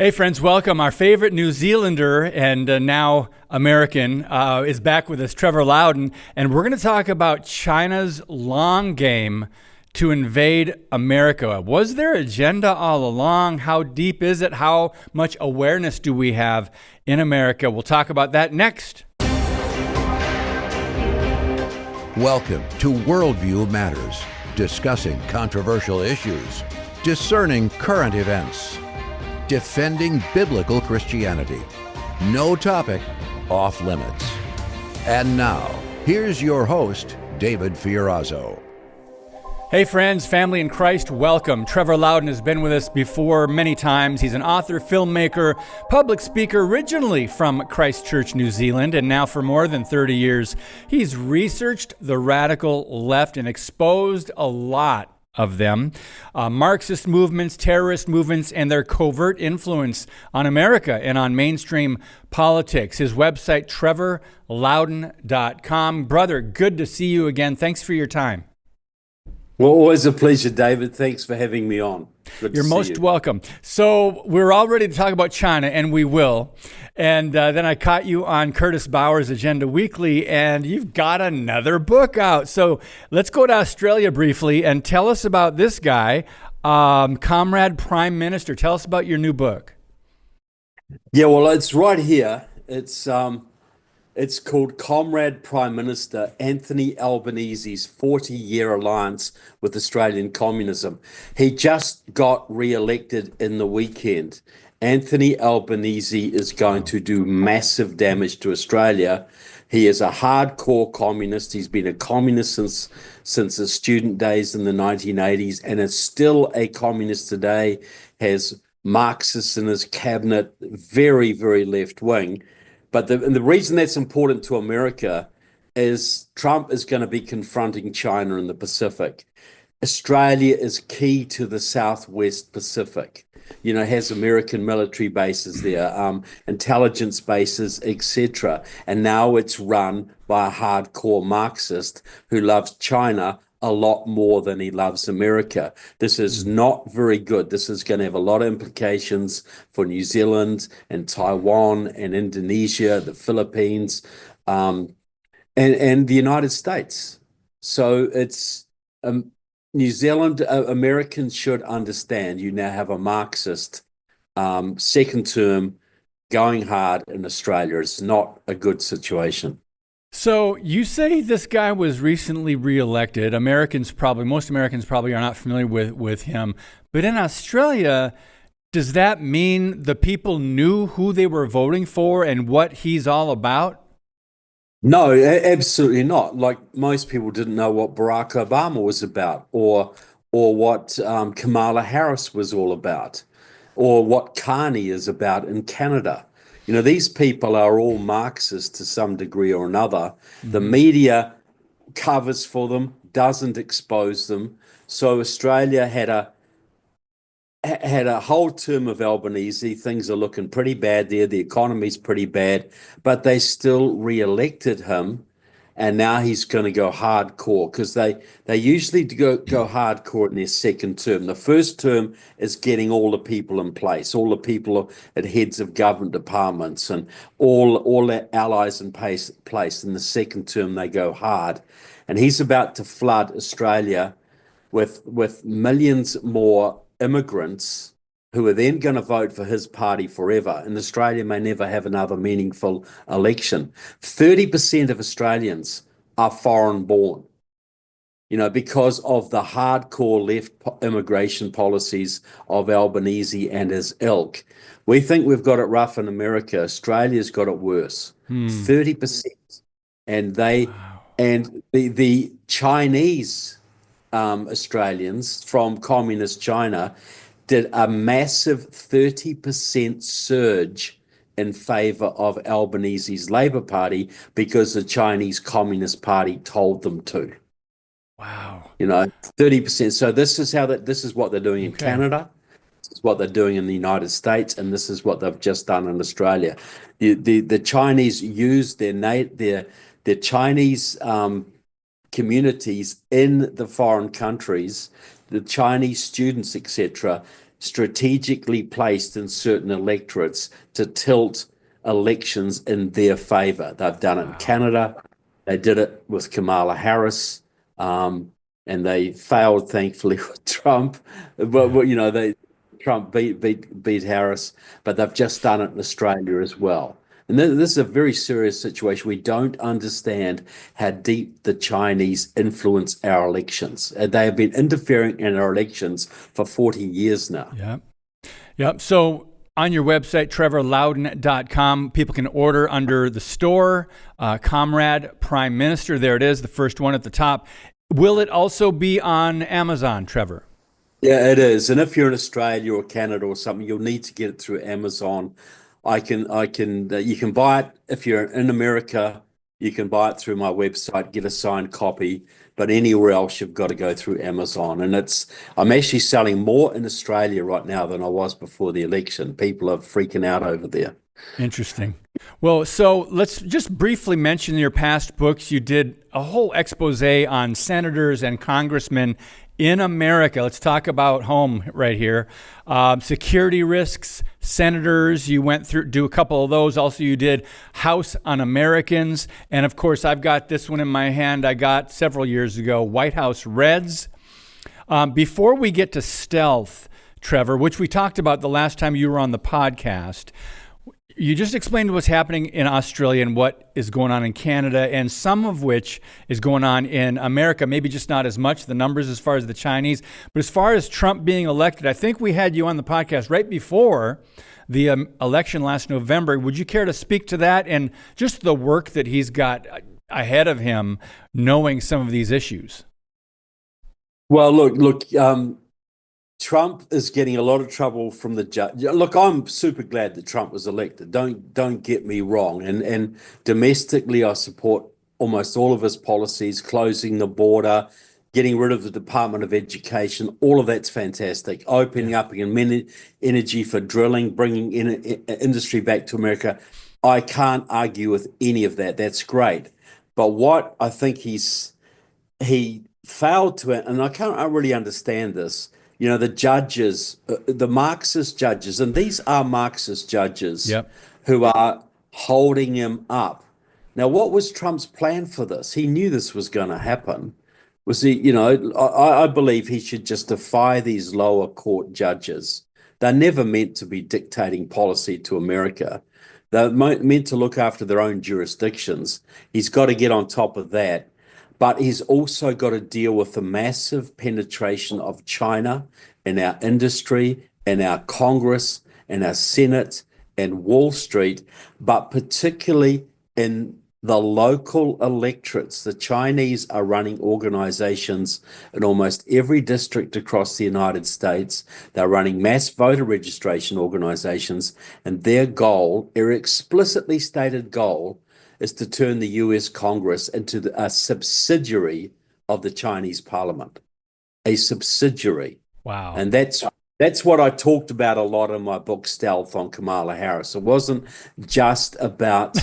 Hey friends, welcome. Our favorite New Zealander and now American is back with us, Trevor Loudon, and we're going to talk about China's long game to invade America. Was their agenda all along? How deep is it? How much awareness do we have in America? We'll talk about that next. Welcome to Worldview Matters, discussing controversial issues, discerning current events, defending biblical Christianity. No topic off limits. And now, here's your host, David Fiorazzo. Hey friends, family in Christ, welcome. Trevor Loudon has been with us before many times. He's an author, filmmaker, public speaker, originally from Christchurch, New Zealand, and now for more than 30 years, he's researched the radical left and exposed a lot of them, Marxist movements, terrorist movements, and their covert influence on America and on mainstream politics. His website, trevorloudon.com. Brother, good to see you again. Thanks for your time. Well, always a pleasure, David. Thanks for having me on. You're most welcome. So we're all ready to talk about China, and we will. And then I caught you on Curtis Bauer's Agenda Weekly, and you've got another book out. So let's go to Australia briefly and tell us about this guy, Comrade Prime Minister. Tell us about your new book. Yeah, well, it's right here. It's called Comrade Prime Minister Anthony Albanese's 40-year alliance with Australian communism. He just got re-elected in the weekend. Anthony Albanese is going to do massive damage to Australia. He is a hardcore communist. He's been a communist since his student days in the 1980s and is still a communist today, has Marxists in his cabinet, very, very left-wing. But the reason that's important to America is Trump is going to be confronting China in the Pacific. Australia is key to the Southwest Pacific. You know, has American military bases there, intelligence bases, etc. And now it's run by a hardcore Marxist who loves China a lot more than he loves America. This is not very good. This is going to have a lot of implications for New Zealand and Taiwan and Indonesia, the Philippines, and the United States. So it's New Zealand, Americans should understand you now have a Marxist second term going hard in Australia. It's not a good situation. So you say this guy was recently reelected. Most Americans probably are not familiar with him. But in Australia, does that mean the people knew who they were voting for and what he's all about? No, absolutely not. Like most people didn't know what Barack Obama was about, or what Kamala Harris was all about, or what Carney is about in Canada. You know, these people are all Marxists to some degree or another. The media covers for them, doesn't expose them. So Australia had a whole term of Albanese. Things are looking pretty bad there. The economy's pretty bad, but they still re-elected him. And now he's going to go hardcore because they usually go hardcore in their second term. The first term is getting all the people in place, all the people at heads of government departments and all their allies in place. In the second term, they go hard. And he's about to flood Australia with millions more immigrants who are then going to vote for his party forever. And Australia may never have another meaningful election. 30% of Australians are foreign born, you know, because of the hardcore left immigration policies of Albanese and his ilk. We think we've got it rough in America. Australia's got it worse. 30%. And the Chinese Australians from communist China did a massive 30% surge in favor of Albanese's Labour Party because the Chinese Communist Party told them to. Wow. You know, 30%. So this is what they're doing in Canada. This is what they're doing in the United States, and this is what they've just done in Australia. The Chinese use their Chinese communities in the foreign countries, the Chinese students, etc., strategically placed in certain electorates to tilt elections in their favor. They've done it in Canada. They did it with Kamala Harris, and they failed, thankfully, with Trump. But Trump beat Harris, but they've just done it in Australia as well. And this is a very serious situation. We don't understand how deep the Chinese influence our elections. They have been interfering in our elections for 40 years now. Yep. So on your website, trevorloudon.com, people can order under the store, Comrade Prime Minister. There it is, the first one at the top. Will it also be on Amazon, Trevor? Yeah, it is. And if you're in Australia or Canada or something, you'll need to get it through Amazon. You can buy it if you're in America. You can buy it through my website, get a signed copy. But anywhere else, you've got to go through Amazon. And I'm actually selling more in Australia right now than I was before the election. People are freaking out over there. Interesting. Well, so let's just briefly mention your past books. You did a whole expose on senators and congressmen in America. Let's talk about home right here. Security risks, senators, you went through, do a couple of those. Also, you did House Un-Americans. And of course, I've got this one in my hand. I got several years ago, White House Reds. Before we get to stealth, Trevor, which we talked about the last time you were on the podcast, you just explained what's happening in Australia and what is going on in Canada, and some of which is going on in America, maybe just not as much, the numbers as far as the Chinese. But as far as Trump being elected, I think we had you on the podcast right before the election last November. Would you care to speak to that and just the work that he's got ahead of him, knowing some of these issues? Well, look, Trump is getting a lot of trouble from the judge. Look, I'm super glad that Trump was elected. Don't get me wrong. And domestically, I support almost all of his policies, closing the border, getting rid of the Department of Education. All of that's fantastic. Opening up energy for drilling, bringing industry back to America. I can't argue with any of that. That's great. But what I think he failed to, and I can't really understand this. The judges, the Marxist judges, and these are Marxist judges who are holding him up. Now, what was Trump's plan for this? He knew this was going to happen. I believe he should just defy these lower court judges. They're never meant to be dictating policy to America. They're meant to look after their own jurisdictions. He's got to get on top of that. But he's also got to deal with the massive penetration of China in our industry, in our Congress, in our Senate, and Wall Street, but particularly in the local electorates. The Chinese are running organizations in almost every district across the United States. They're running mass voter registration organizations, and their explicitly stated goal, is to turn the US Congress into a subsidiary of the Chinese Parliament. A subsidiary. Wow. And that's what I talked about a lot in my book, Stealth, on Kamala Harris. It wasn't just about,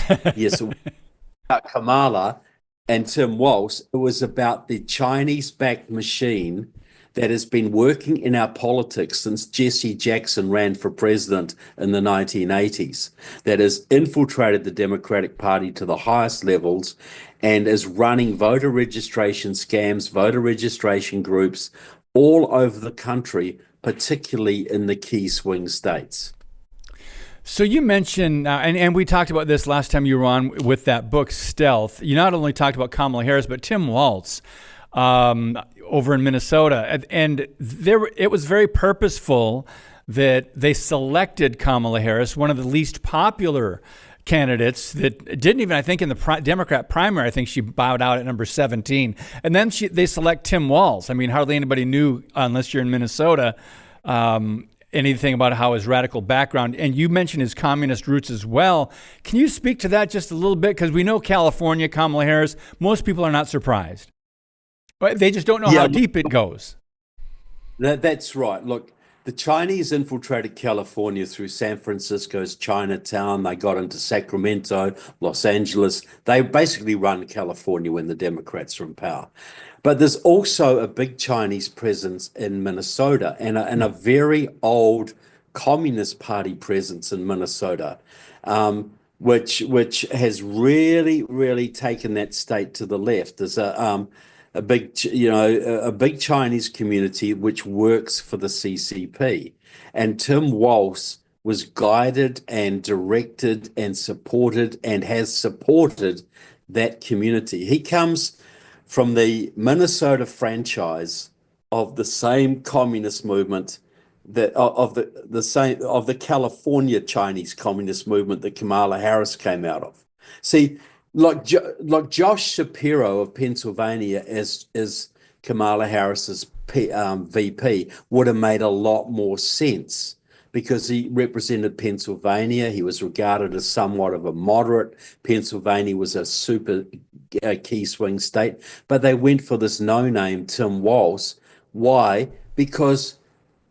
about Kamala and Tim Walz. It was about the Chinese-backed machine that has been working in our politics since Jesse Jackson ran for president in the 1980s, that has infiltrated the Democratic Party to the highest levels and is running voter registration scams, voter registration groups all over the country, particularly in the key swing states. So you mentioned, and we talked about this last time you were on with that book, Stealth. You not only talked about Kamala Harris, but Tim Walz over in Minnesota. And it was very purposeful that they selected Kamala Harris, one of the least popular candidates that didn't even, I think in the Democrat primary, I think she bowed out at number 17. And then they select Tim Walz. I mean, hardly anybody knew, unless you're in Minnesota, anything about how his radical background, and you mentioned his communist roots as well. Can you speak to that just a little bit? Because we know California, Kamala Harris, most people are not surprised. They just don't know how deep it goes. That's right. Look, the Chinese infiltrated California through San Francisco's Chinatown. They got into Sacramento, Los Angeles. They basically run California when the Democrats are in power. But there's also a big Chinese presence in Minnesota and a very old Communist Party presence in Minnesota, which has really taken that state to the left. There's a big, a big Chinese community which works for the CCP. And Tim Walz was guided and directed and supported and has supported that community. He comes from the Minnesota franchise of the same communist movement that of the California Chinese communist movement that Kamala Harris came out of. See, like Josh Shapiro of Pennsylvania as Kamala Harris's VP would have made a lot more sense because he represented Pennsylvania. He was regarded as somewhat of a moderate. Pennsylvania was a super key swing state, but they went for this no-name Tim Walz. Why? Because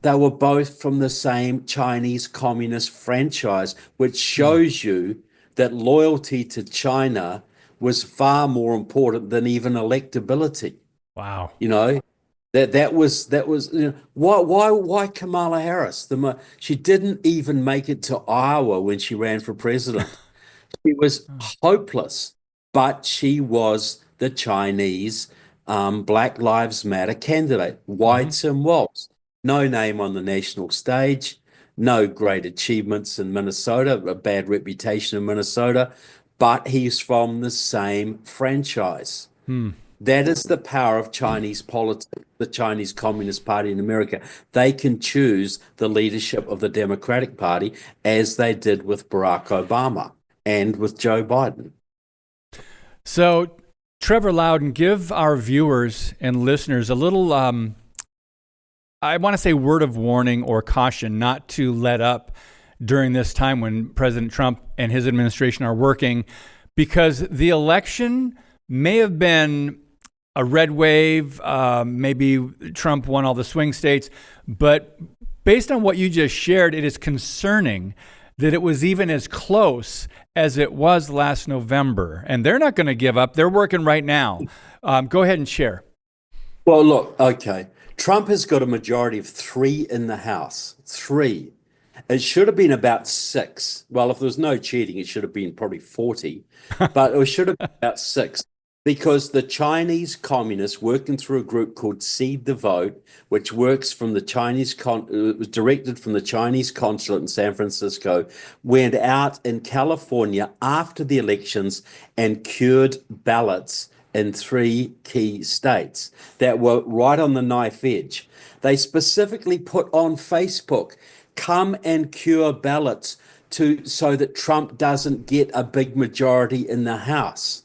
they were both from the same Chinese communist franchise, which shows you that loyalty to China was far more important than even electability. Wow. That was why Kamala Harris? She didn't even make it to Iowa when she ran for president. She was hopeless, but she was the Chinese Black Lives Matter candidate. Why Tim Walz? No name on the national stage, no great achievements in Minnesota, a bad reputation in Minnesota, but he's from the same franchise. That is the power of Chinese politics, the Chinese Communist Party in America. They can choose the leadership of the Democratic Party as they did with Barack Obama and with Joe Biden. So, Trevor Loudon, give our viewers and listeners a little, I want to say word of warning or caution not to let up during this time when President Trump and his administration are working, because the election may have been a red wave. Maybe Trump won all the swing states, but based on what you just shared, it is concerning that it was even as close as it was last November. And they're not going to give up. They're working right now. Go ahead and share. Well, look, okay. Trump has got a majority of 3 in the House. 3. It should have been about 6. Well, if there was no cheating, it should have been probably 40. But it should have been about 6. Because the Chinese communists, working through a group called Seed the Vote, which works from the Chinese, was directed from the Chinese consulate in San Francisco, went out in California after the elections and cured ballots in 3 key states that were right on the knife edge. They specifically put on Facebook, come and cure ballots so that Trump doesn't get a big majority in the House.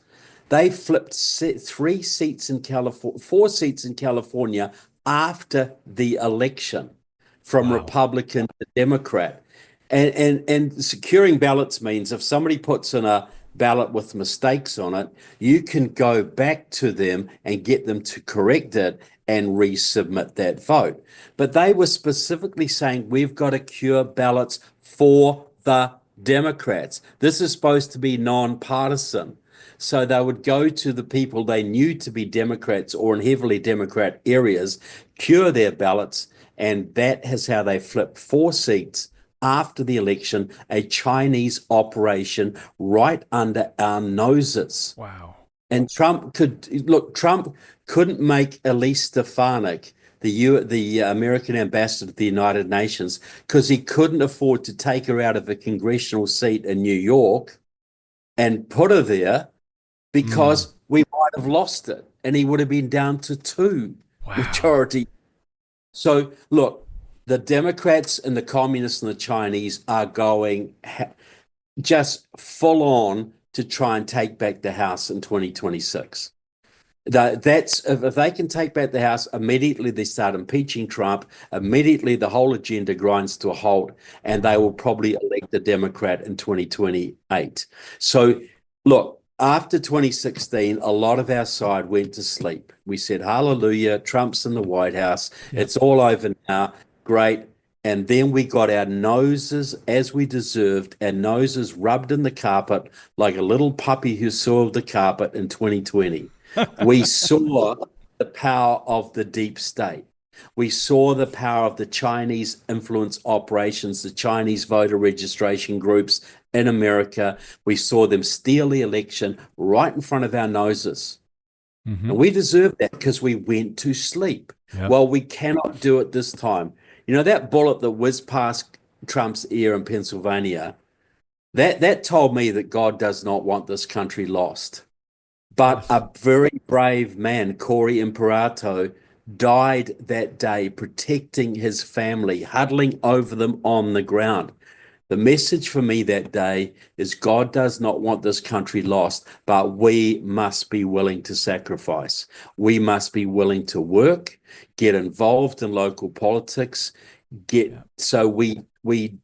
They flipped 3 seats in California, 4 seats in California after the election from Republican to Democrat. And securing ballots means if somebody puts in a ballot with mistakes on it, you can go back to them and get them to correct it and resubmit that vote. But they were specifically saying we've got to cure ballots for the Democrats. This is supposed to be nonpartisan. So they would go to the people they knew to be Democrats or in heavily Democrat areas, cure their ballots, and that is how they flipped 4 seats after the election, a Chinese operation right under our noses. Wow. And Trump couldn't make Elise Stefanik, the American ambassador to the United Nations, because he couldn't afford to take her out of a congressional seat in New York and put her there, because we might have lost it and he would have been down to 2 majority. So look, the Democrats and the communists and the Chinese are going just full on to try and take back the House in 2026. That's if they can take back the House, immediately they start impeaching Trump. Immediately the whole agenda grinds to a halt, and they will probably elect a Democrat in 2028. So look, after 2016, a lot of our side went to sleep. We said, hallelujah, Trump's in the White House. It's all over now. Great. And then we got our noses, as we deserved, our noses rubbed in the carpet like a little puppy who soiled the carpet in 2020. We saw the power of the deep state. We saw the power of the Chinese influence operations, the Chinese voter registration groups in America. We saw them steal the election right in front of our noses. And we deserved that because we went to sleep. Yep. Well, we cannot do it this time. You know, that bullet that whizzed past Trump's ear in Pennsylvania, that told me that God does not want this country lost. But a very brave man, Corey Imperato, died that day protecting his family, huddling over them on the ground. The message for me that day is God does not want this country lost, but we must be willing to sacrifice. We must be willing to work, get involved in local politics, so we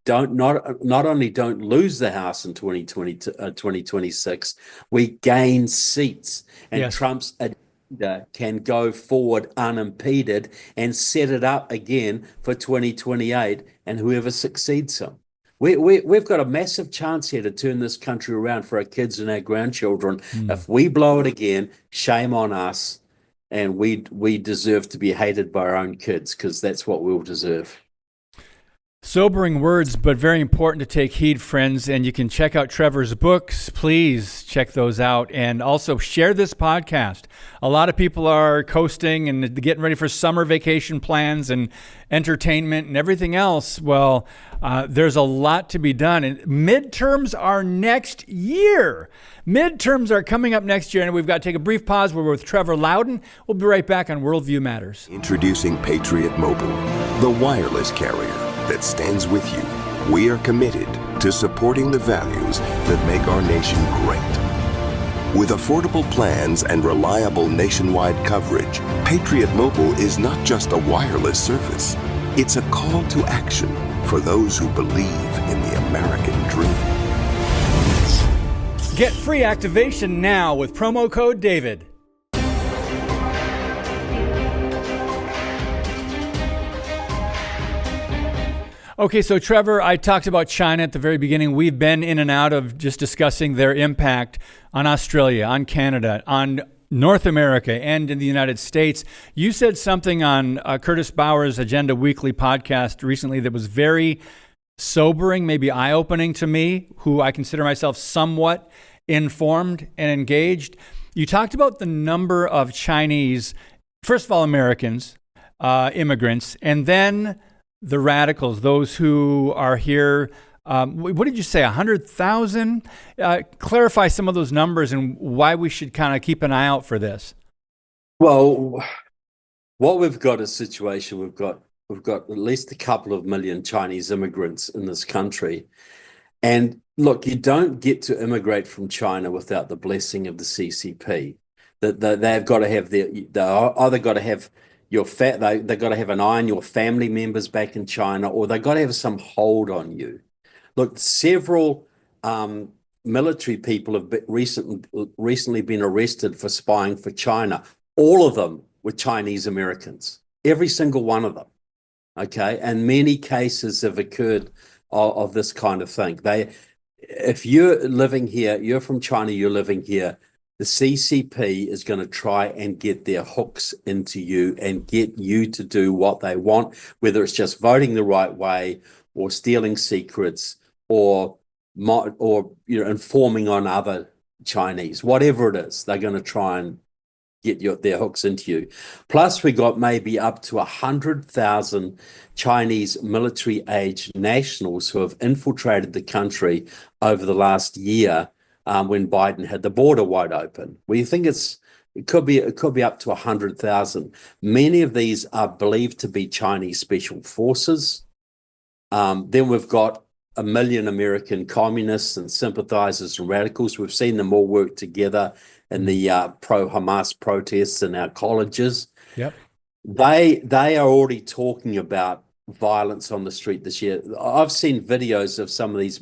don't not only don't lose the House in 2026, we gain seats, and Trump's agenda can go forward unimpeded and set it up again for 2028 and whoever succeeds him. We've got a massive chance here to turn this country around for our kids and our grandchildren. If we blow it again, shame on us, and we deserve to be hated by our own kids, because that's what we'll deserve. Sobering words, but very important to take heed, friends. And you can check out Trevor's books. Please check those out. And also share this podcast. A lot of people are coasting and getting ready for summer vacation plans and entertainment and everything else. Well, there's a lot to be done. And midterms are next year. Midterms are coming up next year, and we've got to take a brief pause. We're with Trevor Loudon. We'll be right back on Worldview Matters. Introducing Patriot Mobile, the wireless carrier that stands with you. We are committed to supporting the values that make our nation great. With affordable plans and reliable nationwide coverage, Patriot Mobile is not just a wireless service. It's a call to action for those who believe in the American dream. Get free activation now with promo code DAVID. Okay, so Trevor, I talked about China at the very beginning. We've been in and out of just discussing their impact on Australia, on Canada, on North America, and in the United States. You said something on Curtis Bauer's Agenda Weekly podcast recently that was very sobering, maybe eye-opening to me, who I consider myself somewhat informed and engaged. You talked about the number of Chinese, first of all, Americans, immigrants, and then the radicals, those who are here. What did you say, 100,000? Clarify some of those numbers and why we should kind of keep an eye out for this. Well, what we've got is a situation, we've got at least a couple of million Chinese immigrants in this country. And look, you don't get to immigrate from China without the blessing of the CCP. They've got to have they've either got to have they've got to have an eye on your family members back in China, or they've got to have some hold on you. Look, several military people have recently been arrested for spying for China. All of them were Chinese Americans, every single one of them. Okay, and many cases have occurred of this kind of thing. If you're living here, you're from China, you're living here, the CCP is going to try and get their hooks into you and get you to do what they want, whether it's just voting the right way or stealing secrets or informing on other Chinese, whatever it is, they're going to try and get their hooks into you. Plus, we got maybe up to 100,000 Chinese military-age nationals who have infiltrated the country over the last year. When Biden had the border wide open, we think it could be up to 100,000. Many of these are believed to be Chinese special forces. Then we've got 1 million American communists and sympathizers and radicals. We've seen them all work together in the pro-Hamas protests in our colleges. Yep. They are already talking about violence on the street this year. I've seen videos of some of these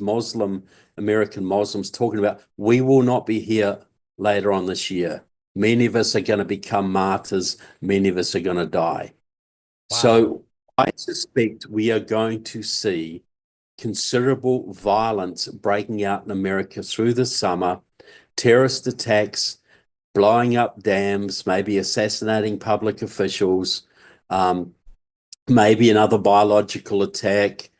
American Muslims talking about, we will not be here later on this year. Many of us are going to become martyrs. Many of us are going to die. Wow. So I suspect we are going to see considerable violence breaking out in America through the summer, terrorist attacks, blowing up dams, maybe assassinating public officials, um, maybe another biological attack,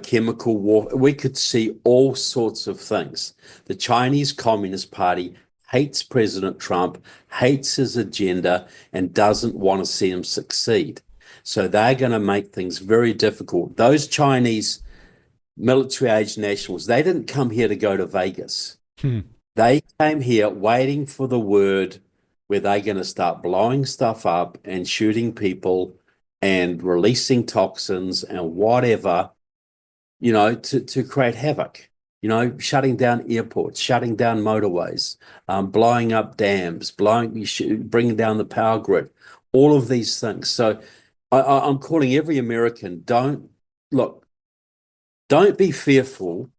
chemical war. We could see all sorts of things. The Chinese Communist Party hates President Trump, hates his agenda, and doesn't want to see him succeed. So they're going to make things very difficult. Those Chinese military-age nationals, they didn't come here to go to Vegas. They came here waiting for the word where they're going to start blowing stuff up and shooting people and releasing toxins and whatever, to create havoc, shutting down airports, shutting down motorways, blowing up dams, bringing down the power grid, all of these things. So I'm calling every American, don't be fearful,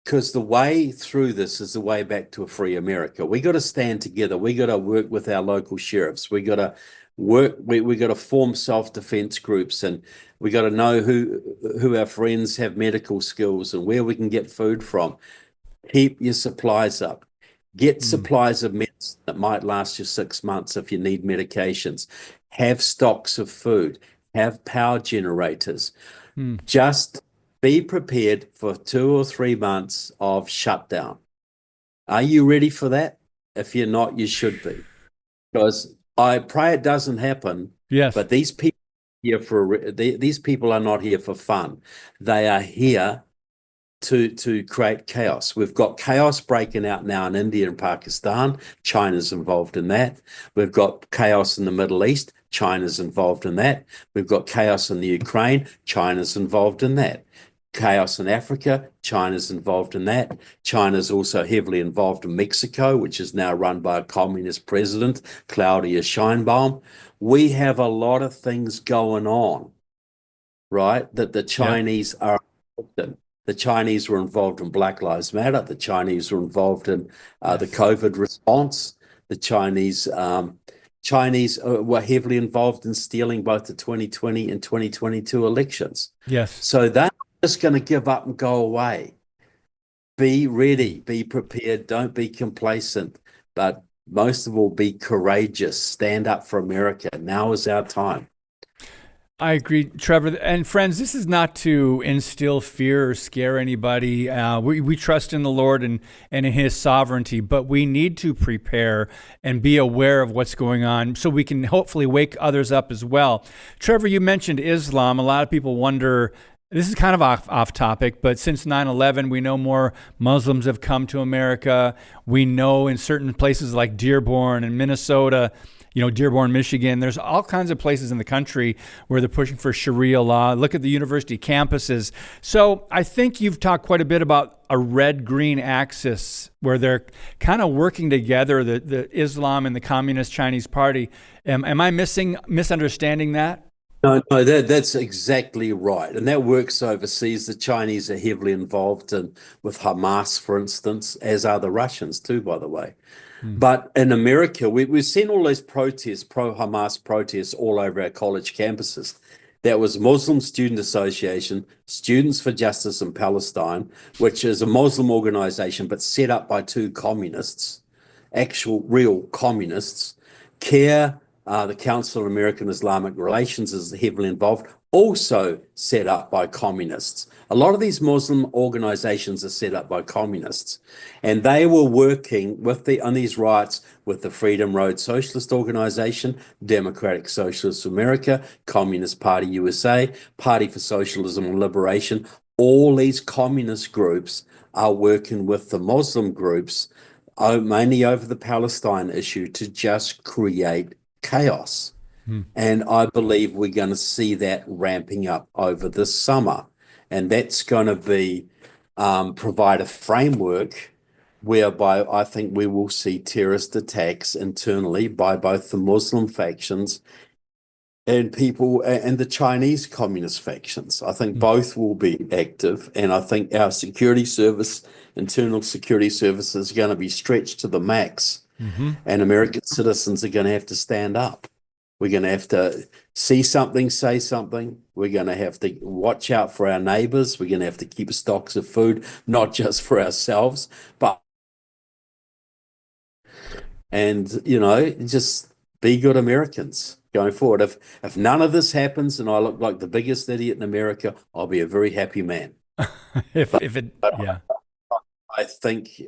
because the way through this is the way back to a free America. We got to stand together. We got to work with our local sheriffs. We got to work. We got to form self-defense groups, and we got to know who our friends have medical skills and where we can get food from. Keep your supplies up. Get supplies of medicine that might last you 6 months if you need medications. Have stocks of food. Have power generators. Just be prepared for 2 or 3 months of shutdown. Are you ready for that? If you're not, you should be. Because I pray it doesn't happen. Yes. But these people are not here for fun. They are here to create chaos. We've got chaos breaking out now in India and Pakistan. China's involved in that. We've got chaos in the Middle East. China's involved in that. We've got chaos in the Ukraine. China's involved in that. Chaos in Africa, China's involved in that. China's also heavily involved in Mexico, which is now run by a communist president, Claudia Sheinbaum. We have a lot of things going on, right, that the Chinese are involved in. The Chinese were involved in Black Lives Matter. The Chinese were involved in the COVID response. The Chinese were heavily involved in stealing both the 2020 and 2022 elections. Yes. So that just going to give up and go away. Be ready, be prepared, don't be complacent, but most of all, be courageous. Stand up for America. Now is our time. I agree, Trevor. And friends, this is not to instill fear or scare anybody. We trust in the Lord and in his sovereignty, but we need to prepare and be aware of what's going on so we can hopefully wake others up as well. Trevor, you mentioned Islam. A lot of people wonder, this is kind of off topic, but since 9/11, we know more Muslims have come to America. We know in certain places like Dearborn and Minnesota, Dearborn, Michigan, there's all kinds of places in the country where they're pushing for Sharia law. Look at the university campuses. So I think you've talked quite a bit about a red-green axis where they're kind of working together, the Islam and the Communist Chinese Party. Am I misunderstanding that? No, that's exactly right. And that works overseas. The Chinese are heavily involved with Hamas, for instance, as are the Russians too, by the way. But in America, we've seen all those protests, pro-Hamas protests all over our college campuses. That was Muslim Student Association, Students for Justice in Palestine, which is a Muslim organization, but set up by two communists, actual real communists. CARE, the Council on American Islamic Relations, is heavily involved, also set up by communists. A lot of these Muslim organizations are set up by communists, and they were working on these riots with the Freedom Road Socialist Organization, Democratic Socialists of America, Communist Party USA, Party for Socialism and Liberation. All these communist groups are working with the Muslim groups, mainly over the Palestine issue, to just create chaos. And I believe we're going to see that ramping up over this summer. And that's going to be provide a framework whereby I think we will see terrorist attacks internally by both the Muslim factions and the Chinese communist factions. I think both will be active. And I think our internal security service is going to be stretched to the max. And American citizens are going to have to stand up. We're going to have to see something, say something. We're going to have to watch out for our neighbors. We're going to have to keep stocks of food, not just for ourselves, and just be good Americans going forward. If none of this happens and I look like the biggest idiot in America, I'll be a very happy man. Yeah. I think,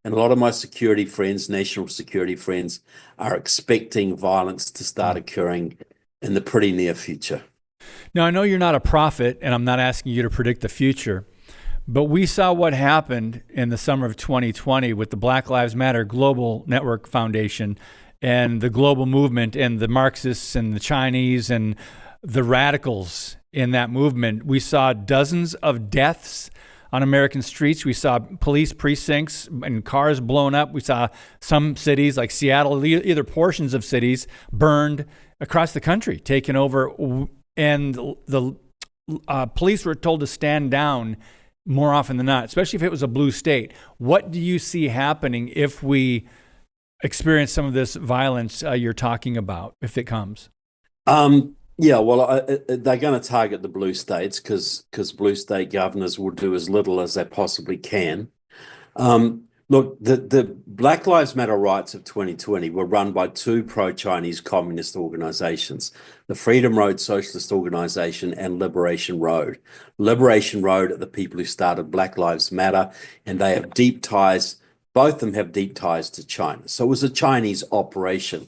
and a lot of my security friends, national security friends, are expecting violence to start occurring in the pretty near future. Now, I know you're not a prophet, and I'm not asking you to predict the future, but we saw what happened in the summer of 2020 with the Black Lives Matter Global Network Foundation and the global movement and the Marxists and the Chinese and the radicals in that movement. We saw dozens of deaths on American streets. We saw police precincts and cars blown up. We saw some cities like Seattle, either portions of cities burned across the country, taken over. And the police were told to stand down more often than not, especially if it was a blue state. What do you see happening if we experience some of this violence you're talking about, if it comes? Yeah, well, they're going to target the blue states because blue state governors will do as little as they possibly can. Look, the Black Lives Matter riots of 2020 were run by two pro-Chinese communist organizations, the Freedom Road Socialist Organization and Liberation Road. Liberation Road are the people who started Black Lives Matter, and they have deep ties. Both of them have deep ties to China. So it was a Chinese operation.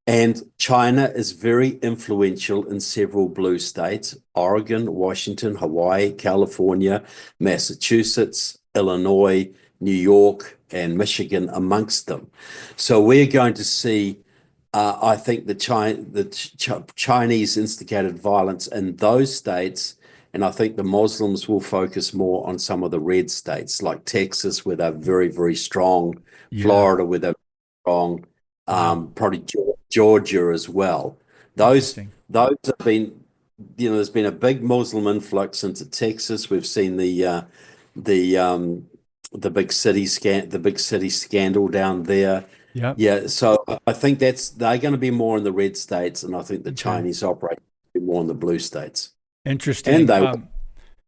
And China is very influential in several blue states: Oregon, Washington, Hawaii, California, Massachusetts, Illinois, New York, and Michigan amongst them. So we're going to see, I think, the Chinese instigated violence in those states, and I think the Muslims will focus more on some of the red states like Texas, where they're very, very strong, Florida, where they're strong, probably Georgia as well. Those have been, there's been a big Muslim influx into Texas. We've seen the big city scandal down there. Yeah. So I think they're going to be more in the red states, and I think the Chinese operate more in the blue states. Interesting. And they will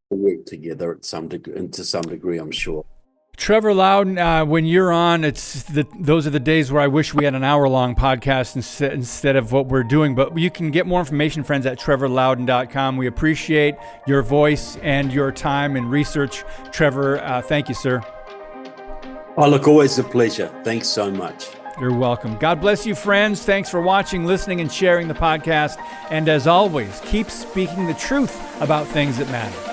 work together to some degree, I'm sure. Trevor Loudon, when you're on, those are the days where I wish we had an hour-long podcast instead of what we're doing. But you can get more information, friends, at trevorloudon.com. We appreciate your voice and your time and research. Trevor, thank you, sir. Oh, look, always a pleasure. Thanks so much. You're welcome. God bless you, friends. Thanks for watching, listening, and sharing the podcast. And as always, keep speaking the truth about things that matter.